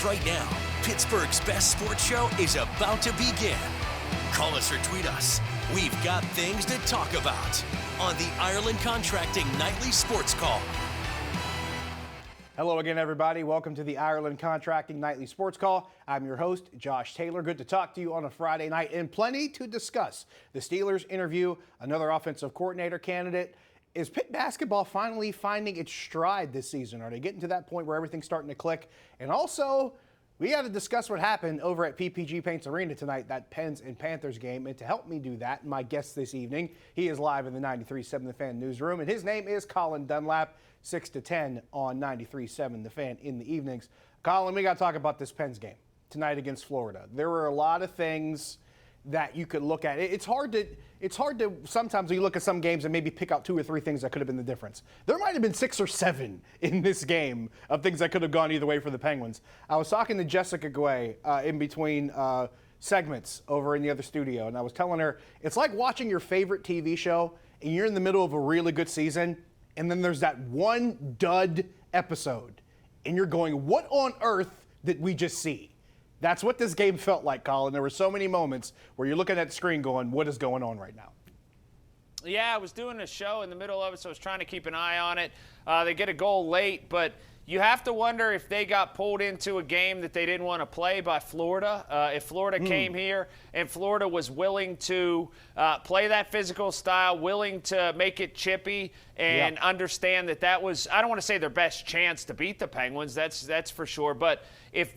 Right now, Pittsburgh's best sports show is about to begin. Call us or tweet us. We've got things to talk about on the Ireland Contracting Nightly Sports Call. Hello again, everybody. Welcome to the Ireland Contracting Nightly Sports Call. I'm your host, Josh Taylor. Good to talk to you on a Friday night and plenty to discuss. The Steelers interview another offensive coordinator candidate. Is Pitt basketball finally finding its stride this season? Are they getting to that point where everything's starting to click? And also, we got to discuss what happened over at PPG Paints Arena tonight, that Pens and Panthers game. And to help me do that, my guest this evening, he is live in the 93.7 The Fan newsroom, and his name is Colin Dunlap, 6 to 10 on 93.7 The Fan in the evenings. Colin, we got to talk about this Pens game tonight against Florida. There were a lot of things that you could look at. It's hard to sometimes when you look at some games and maybe pick out 2 or 3 things that could have been the difference. There might have been 6 or 7 in this game of things that could have gone either way for the Penguins. I was talking to Jessica Guay in between segments over in the other studio, and I was telling her it's like watching your favorite TV show and you're in the middle of a really good season, and then there's that one dud episode, and you're going, what on earth did we just see? That's what this game felt like, Colin. There were so many moments where you're looking at the screen going, what is going on right now? Yeah, I was doing a show in the middle of it, so I was trying to keep an eye on it. They get a goal late, but you have to wonder if they got pulled into a game that they didn't want to play by Florida. If Florida came here and Florida was willing to play that physical style, willing to make it chippy, and understand that was, I don't want to say their best chance to beat the Penguins, that's for sure, but if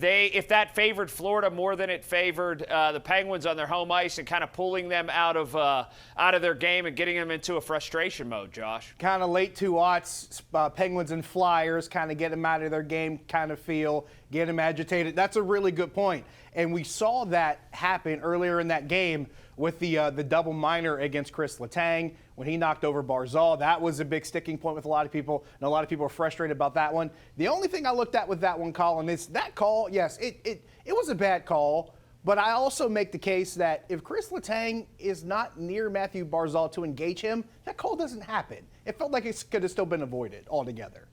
that favored Florida more than it favored the Penguins on their home ice and kind of pulling them out of their game and getting them into a frustration mode, Josh. Kind of late 2 oughts, Penguins and Flyers, kind of get them out of their game kind of feel, get them agitated. That's a really good point. And we saw that happen earlier in that game with the double minor against Chris Letang when he knocked over Barzal. That was a big sticking point with a lot of people, and a lot of people are frustrated about that one. The only thing I looked at with that one, Colin, is that call, yes, it was a bad call, but I also make the case that if Chris Letang is not near Matthew Barzal to engage him, that call doesn't happen. It felt like it could have still been avoided altogether.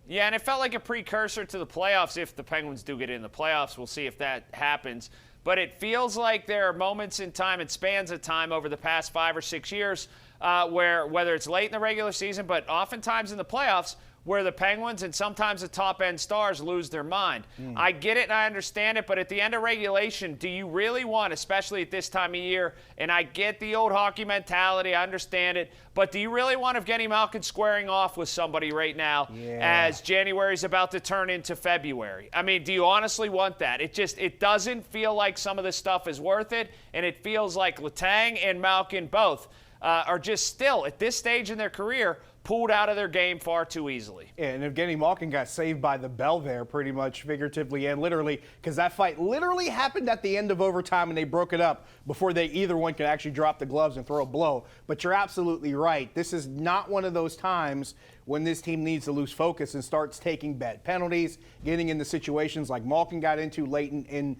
Yeah, and it felt like a precursor to the playoffs if the Penguins do get in the playoffs. We'll see if that happens. But it feels like there are moments in time and spans of time over the past 5 or 6 years where, whether it's late in the regular season, but oftentimes in the playoffs, where the Penguins and sometimes the top-end stars lose their mind. I get it and I understand it, but at the end of regulation, do you really want, especially at this time of year, and I get the old hockey mentality, I understand it, but do you really want Evgeny Malkin squaring off with somebody right now as January's about to turn into February? I mean, do you honestly want that? It doesn't feel like some of this stuff is worth it, and it feels like Letang and Malkin both are just still, at this stage in their career, pulled out of their game far too easily. Yeah, and Evgeny Malkin got saved by the bell there pretty much figuratively and literally, because that fight literally happened at the end of overtime and they broke it up before either one could actually drop the gloves and throw a blow. But you're absolutely right. This is not one of those times when this team needs to lose focus and starts taking bad penalties, getting into situations like Malkin got into late in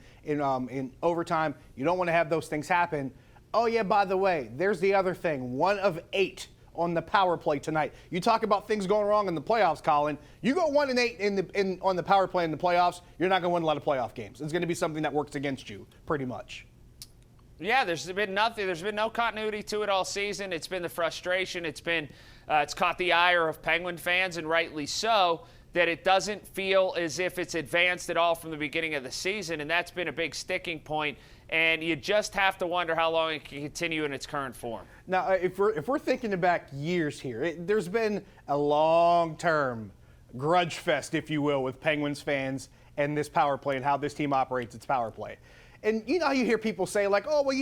overtime. You don't want to have those things happen. Oh, yeah, by the way, there's the other thing. 1 of 8 on the power play tonight. You talk about things going wrong in the playoffs, Colin. You go 1 and 8 on the power play in the playoffs, you're not going to win a lot of playoff games. It's going to be something that works against you, pretty much. Yeah, there's been nothing. There's been no continuity to it all season. It's been the frustration. It's caught the ire of Penguin fans, and rightly so, that it doesn't feel as if it's advanced at all from the beginning of the season, and that's been a big sticking point. And you just have to wonder how long it can continue in its current form. Now, if we're thinking back years here, there's been a long-term grudge fest, if you will, with Penguins fans and this power play and how this team operates its power play. And you know how you hear people say, like, oh, well,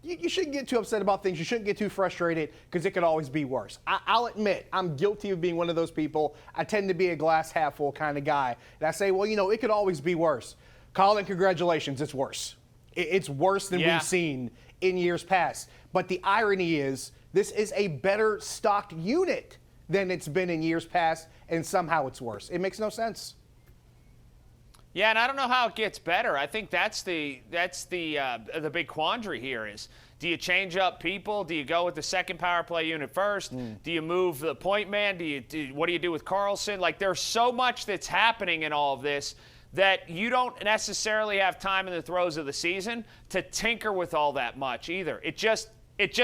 you shouldn't get too upset about things. You shouldn't get too frustrated because it could always be worse. I'll admit, I'm guilty of being one of those people. I tend to be a glass half full kind of guy. And I say, well, it could always be worse. Colin, congratulations, it's worse. It's worse than we've seen in years past. But the irony is this is a better stocked unit than it's been in years past, and somehow it's worse. It makes no sense. Yeah, and I don't know how it gets better. I think that's the big quandary here is, do you change up people? Do you go with the second power play unit first? Do you move the point man? What do you do with Carlson? Like, there's so much that's happening in all of this that you don't necessarily have time in the throes of the season to tinker with all that much either. It just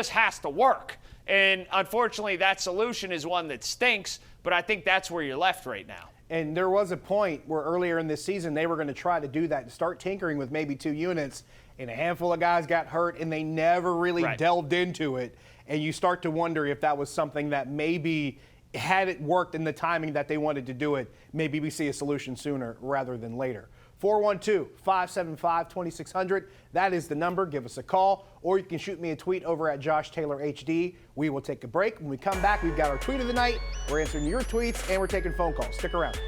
has to work. And unfortunately, that solution is one that stinks, but I think that's where you're left right now. And there was a point where earlier in this season they were going to try to do that and start tinkering with maybe 2 units, and a handful of guys got hurt and they never really delved into it. And you start to wonder if that was something that maybe, had it worked in the timing that they wanted to do it, maybe we see a solution sooner rather than later. 412-575-2600. That is the number. Give us a call, or you can shoot me a tweet over at Josh Taylor HD. We will take a break. When we come back, we've got our tweet of the night. We're answering your tweets, and we're taking phone calls. Stick around.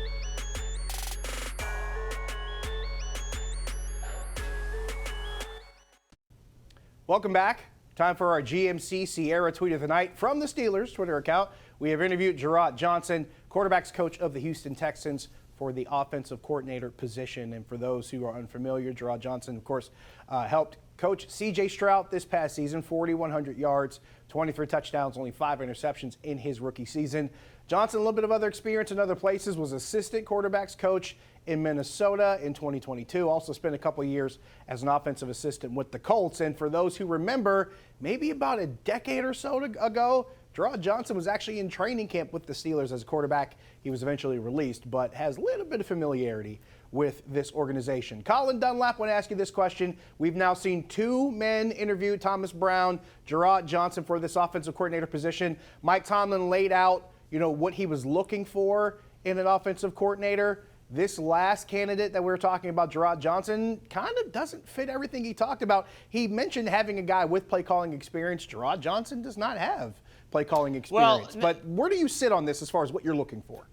Welcome back. Time for our GMC Sierra tweet of the night from the Steelers Twitter account. We have interviewed Gerard Johnson, quarterbacks coach of the Houston Texans, for the offensive coordinator position. And for those who are unfamiliar, Gerard Johnson, of course, helped coach C.J. Stroud this past season, 4,100 yards, 23 touchdowns, only 5 interceptions in his rookie season. Johnson, a little bit of other experience in other places, was assistant quarterbacks coach in Minnesota in 2022. Also spent a couple of years as an offensive assistant with the Colts. And for those who remember, maybe about a decade or so ago, Gerard Johnson was actually in training camp with the Steelers as a quarterback. He was eventually released, but has a little bit of familiarity with this organization. Colin Dunlap, want to ask you this question. We've now seen 2 men interview Thomas Brown, Gerard Johnson for this offensive coordinator position. Mike Tomlin laid out, what he was looking for in an offensive coordinator. This last candidate that we were talking about, Gerard Johnson, kind of doesn't fit everything he talked about. He mentioned having a guy with play calling experience. Gerard Johnson does not have play calling experience. But where do you sit on this as far as what you're looking for?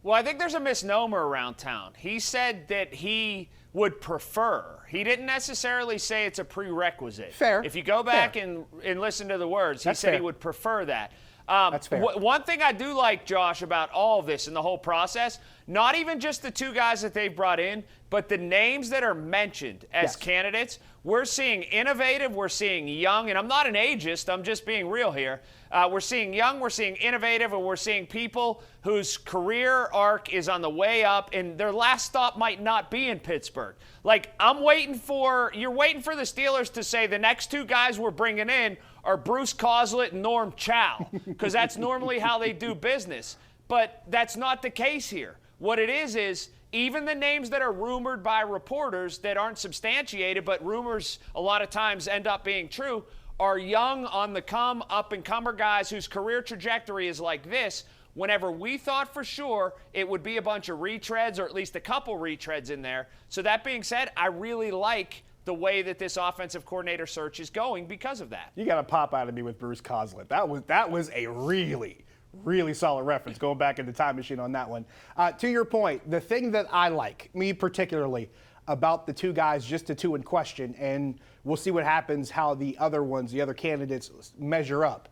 Well, I think there's a misnomer around town. He said that he would prefer. He didn't necessarily say it's a prerequisite. Fair. If you go back and listen to the words, he said he would prefer that. That's fair. One thing I do like, Josh, about all of this and the whole process, not even just the 2 guys that they've brought in, but the names that are mentioned as candidates, we're seeing innovative, we're seeing young, and I'm not an ageist, I'm just being real here. We're seeing young, we're seeing innovative, and we're seeing people whose career arc is on the way up, and their last stop might not be in Pittsburgh. Like, you're waiting for the Steelers to say the next 2 guys we're bringing in are Bruce Coslett and Norm Chow, because that's normally how they do business. But that's not the case here. What it is even the names that are rumored by reporters that aren't substantiated, but rumors a lot of times end up being true, are young, on the come, up-and-comer guys whose career trajectory is like this. Whenever we thought for sure it would be a bunch of retreads, or at least a couple retreads in there. So that being said, I really like the way that this offensive coordinator search is going because of that. You got to pop out of me with Bruce Coslett. That was a really solid reference, going back in the time machine on that one. To your point, the thing that I like, me particularly, about the 2 guys, just the 2 in question, and we'll see what happens, how the other candidates measure up.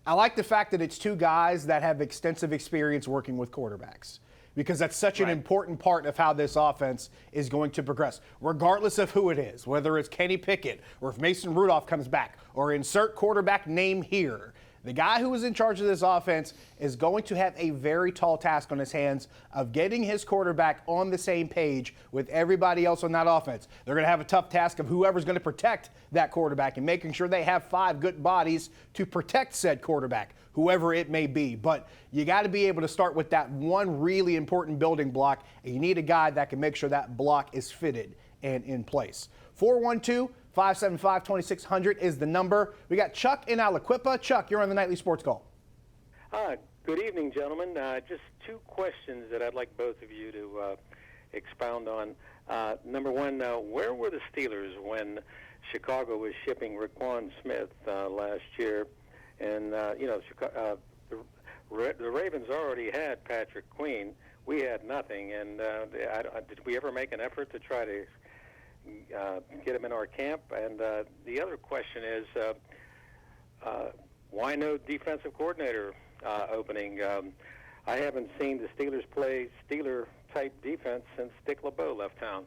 I like the fact that it's 2 guys that have extensive experience working with quarterbacks, because that's such an important part of how this offense is going to progress, regardless of who it is, whether it's Kenny Pickett or if Mason Rudolph comes back, or insert quarterback name here. The guy who is in charge of this offense is going to have a very tall task on his hands of getting his quarterback on the same page with everybody else on that offense. They're going to have a tough task of whoever's going to protect that quarterback and making sure they have 5 good bodies to protect said quarterback, whoever it may be. But you got to be able to start with that one really important building block, and you need a guy that can make sure that block is fitted and in place. 412-575-2600 is the number. We got Chuck in Aliquippa. Chuck, you're on the Nightly Sports Call. Good evening, gentlemen. Just 2 questions that I'd like both of you to expound on. Number one, where were the Steelers when Chicago was shipping Raquan Smith last year? And, the Ravens already had Patrick Queen. We had nothing. And did we ever make an effort to try to get him in our camp? And the other question is, why no defensive coordinator opening? I haven't seen the Steelers play Steeler-type defense since Dick LeBeau left town.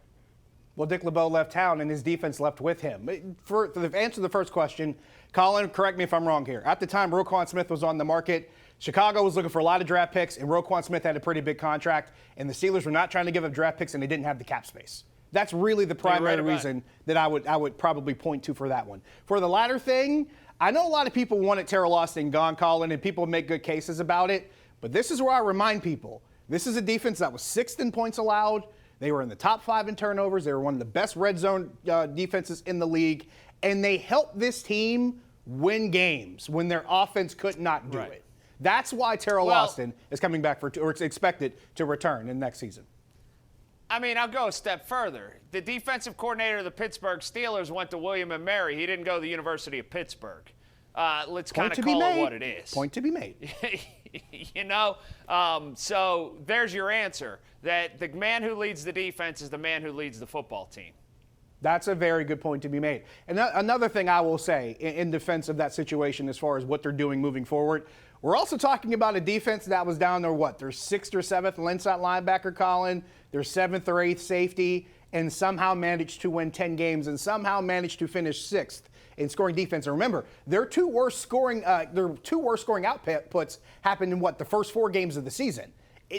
Well, Dick LeBeau left town, and his defense left with him. To answer the first question, Colin, correct me if I'm wrong here. At the time Roquan Smith was on the market, Chicago was looking for a lot of draft picks, and Roquan Smith had a pretty big contract, and the Steelers were not trying to give up draft picks, and they didn't have the cap space. That's really the primary reason that I would probably point to for that one. For the latter thing, I know a lot of people wanted Terrell Austin gone, Colin, and people make good cases about it, but this is where I remind people, this is a defense that was 6th in points allowed. They were in the top 5 in turnovers. They were one of the best red zone defenses in the league, and they helped this team win games when their offense could not do it. That's why Terrell Austin is coming back or it's expected to return in next season. I mean, I'll go a step further. The defensive coordinator of the Pittsburgh Steelers went to William & Mary. He didn't go to the University of Pittsburgh. Let's kind of call it what it is. Point to be made. You know, so there's your answer, that the man who leads the defense is the man who leads the football team. That's a very good point to be made. And another thing I will say in defense of that situation as far as what they're doing moving forward, we're also talking about a defense that was down their 6th or 7th inside linebacker, Colin, their 7th or 8th safety, and somehow managed to win 10 games and somehow managed to finish 6th in scoring defense. And remember, their two worst scoring outputs happened in the first 4 games of the season.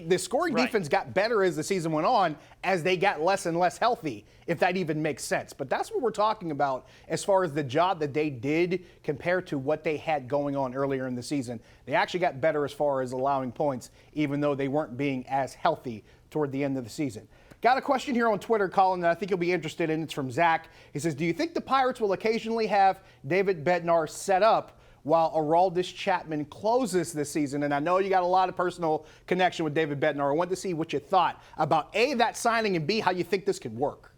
The scoring defense got better as the season went on, as they got less and less healthy, if that even makes sense. But that's what we're talking about as far as the job that they did compared to what they had going on earlier in the season. They actually got better as far as allowing points, even though they weren't being as healthy toward the end of the season. Got a question here on Twitter, Colin, that I think you'll be interested in. It's from Zach. He says, do you think the Pirates will occasionally have David Bednar set up while Aroldis Chapman closes this season? And I know you got a lot of personal connection with David Bednar. I wanted to see what you thought about A, that signing, and B, how you think this could work.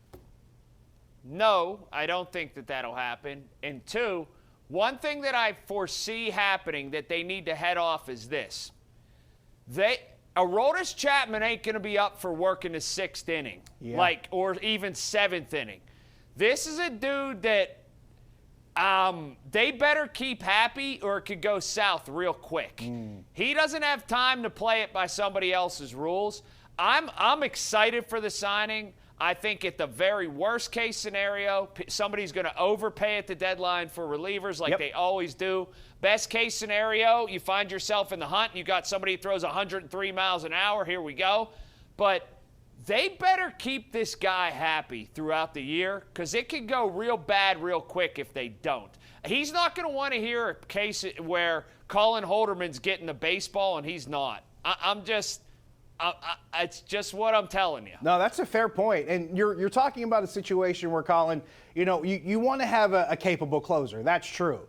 No, I don't think that that'll happen. And 2, one thing that I foresee happening that they need to head off is this. Aroldis Chapman ain't going to be up for work in the 6th inning, or even 7th inning. This is a dude that they better keep happy or it could go south real quick. He doesn't have time to play it by somebody else's rules. I'm excited for the signing. I think at the very worst case scenario, somebody's going to overpay at the deadline for relievers like they always do. Best case scenario, you find yourself in the hunt. You got somebody who throws 103 miles an hour. Here we go. But they better keep this guy happy throughout the year, because it could go real bad real quick if they don't. He's not going to want to hear a case where Colin Holderman's getting the baseball and he's not. It's just what I'm telling you. No, that's a fair point. And you're talking about a situation where, Colin, you want to have a capable closer. That's true.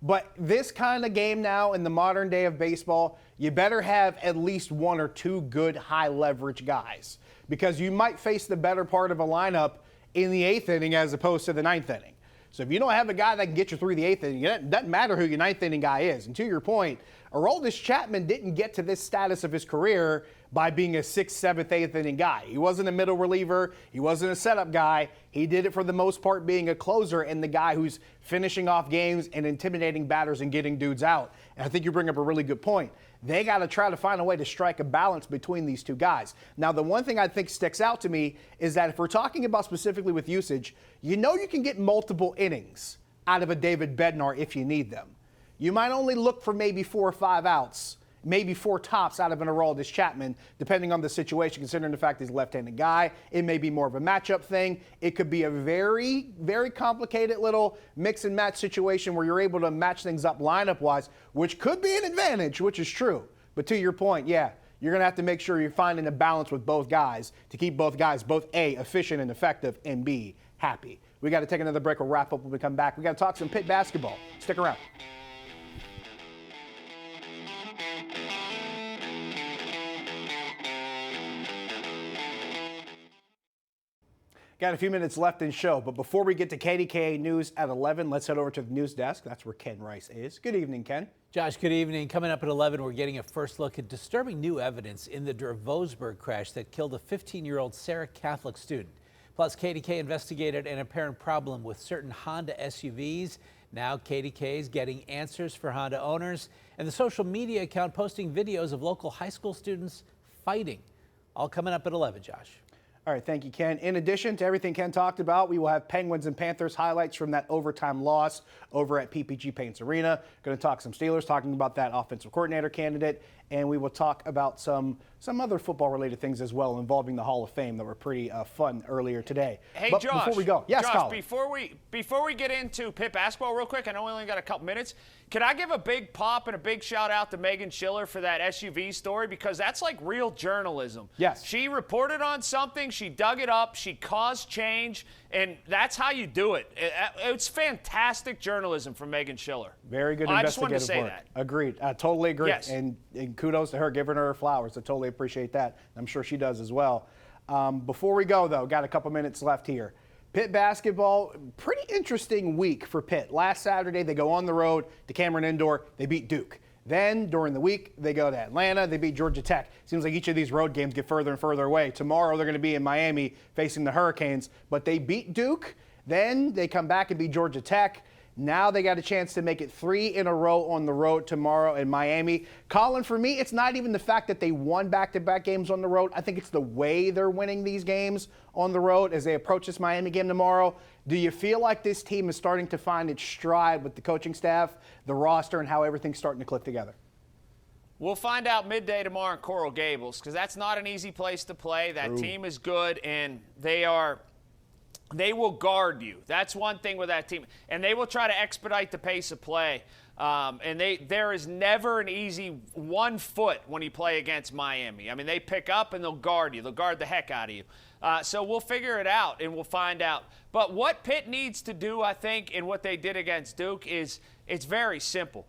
But this kind of game now in the modern day of baseball, you better have at least 1 or 2 good high leverage guys, because you might face the better part of a lineup in the 8th inning as opposed to the 9th inning. So if you don't have a guy that can get you through the 8th inning, it doesn't matter who your 9th inning guy is. And to your point, Aroldis Chapman didn't get to this status of his career by being a 6th, 7th, 8th inning guy. He wasn't a middle reliever. He wasn't a setup guy. He did it for the most part being a closer and the guy who's finishing off games and intimidating batters and getting dudes out. And I think you bring up a really good point. They got to try to find a way to strike a balance between these two guys. Now, the one thing I think sticks out to me is that if we're talking about specifically with usage, you can get multiple innings out of a David Bednar if you need them. You might only look for maybe 4 or 5 outs, maybe 4 tops out of an Aroldis Chapman, depending on the situation, considering the fact he's a left-handed guy. It may be more of a matchup thing. It could be a very, very complicated little mix and match situation where you're able to match things up lineup-wise, which could be an advantage, which is true. But to your point, you're going to have to make sure you're finding a balance with both guys to keep both guys, both A, efficient and effective, and B, happy. We got to take another break. We'll wrap up when we come back. We got to talk some Pitt basketball. Stick around. Got a few minutes left in show, but before we get to KDKA News at 11, let's head over to the news desk. That's where Ken Rice is. Good evening, Ken. Josh, good evening. Coming up at 11, we're getting a first look at disturbing new evidence in the Dravosburg crash that killed a 15-year-old Sarah Catholic student. Plus, KDK investigated an apparent problem with certain Honda SUVs. Now KDK is getting answers for Honda owners, and the social media account posting videos of local high school students fighting. All coming up at 11, Josh. All right, thank you, Ken. In addition to everything Ken talked about, we will have Penguins and Panthers highlights from that overtime loss over at PPG Paints Arena. Going to talk some Steelers, talking about that offensive coordinator candidate, and we will talk about some other football-related things as well involving the Hall of Fame that were pretty fun earlier today. Hey, but Josh. Before we go, yes, Josh, Colin. before we get into Pitt basketball real quick, I know we only got a couple minutes. Can I give a big pop and a big shout out to Megan Schiller for that SUV story? Because that's like real journalism. Yes. She reported on something, she dug it up, she caused change, and that's how you do it. It's fantastic journalism from Megan Schiller. Very good I just investigative wanted to say work. that. Agreed. I totally agree. Yes. And kudos to her, giving her flowers. I totally appreciate that. I'm sure she does as well. Before we go, though, got a couple minutes left here. Pitt basketball, pretty interesting week for Pitt. Last Saturday, they go on the road to Cameron Indoor. They beat Duke. Then, during the week, they go to Atlanta. They beat Georgia Tech. Seems like each of these road games get further and further away. Tomorrow, they're going to be in Miami facing the Hurricanes. But they beat Duke. Then they come back and beat Georgia Tech. Now they got a chance to make it 3 in a row on the road tomorrow in Miami. Colin, for me, it's not even the fact that they won back-to-back games on the road. I think it's the way they're winning these games on the road as they approach this Miami game tomorrow. Do you feel like this team is starting to find its stride with the coaching staff, the roster, and how everything's starting to click together? We'll find out midday tomorrow in Coral Gables, because that's not an easy place to play. That team is good, and they will guard you. That's one thing with that team. And they will try to expedite the pace of play. And there is never an easy 1 foot when you play against Miami. I mean, they pick up and they'll guard you. They'll guard the heck out of you. So we'll figure it out and we'll find out. But what Pitt needs to do, I think, in what they did against Duke is it's very simple.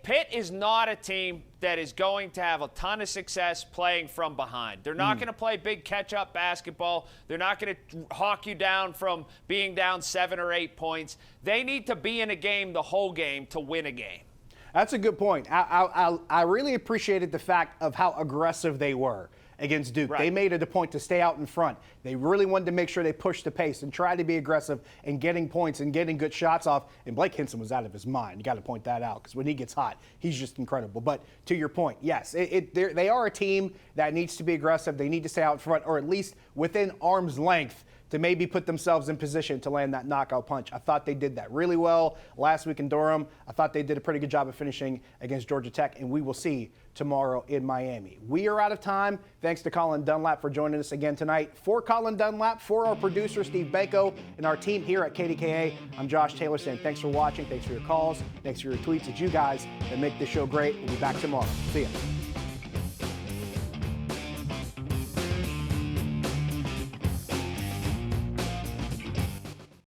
Pitt is not a team that is going to have a ton of success playing from behind. They're not going to play big catch-up basketball. They're not going to hawk you down from being down 7 or 8 points. They need to be in a game the whole game to win a game. That's a good point. I really appreciated the fact of how aggressive they were against Duke. Right. They made it a point to stay out in front. They really wanted to make sure they pushed the pace and tried to be aggressive and getting points and getting good shots off. And Blake Hinson was out of his mind. You got to point that out because when he gets hot, he's just incredible. But to your point, yes, they are a team that needs to be aggressive. They need to stay out in front or at least within arm's length to maybe put themselves in position to land that knockout punch. I thought they did that really well last week in Durham. I thought they did a pretty good job of finishing against Georgia Tech, and we will see tomorrow in Miami. We are out of time. Thanks to Colin Dunlap for joining us again tonight. For Colin Dunlap, for our producer, Steve Banco, and our team here at KDKA, I'm Josh Taylor saying thanks for watching, thanks for your calls, thanks for your tweets. It's you guys that make this show great. We'll be back tomorrow. See ya.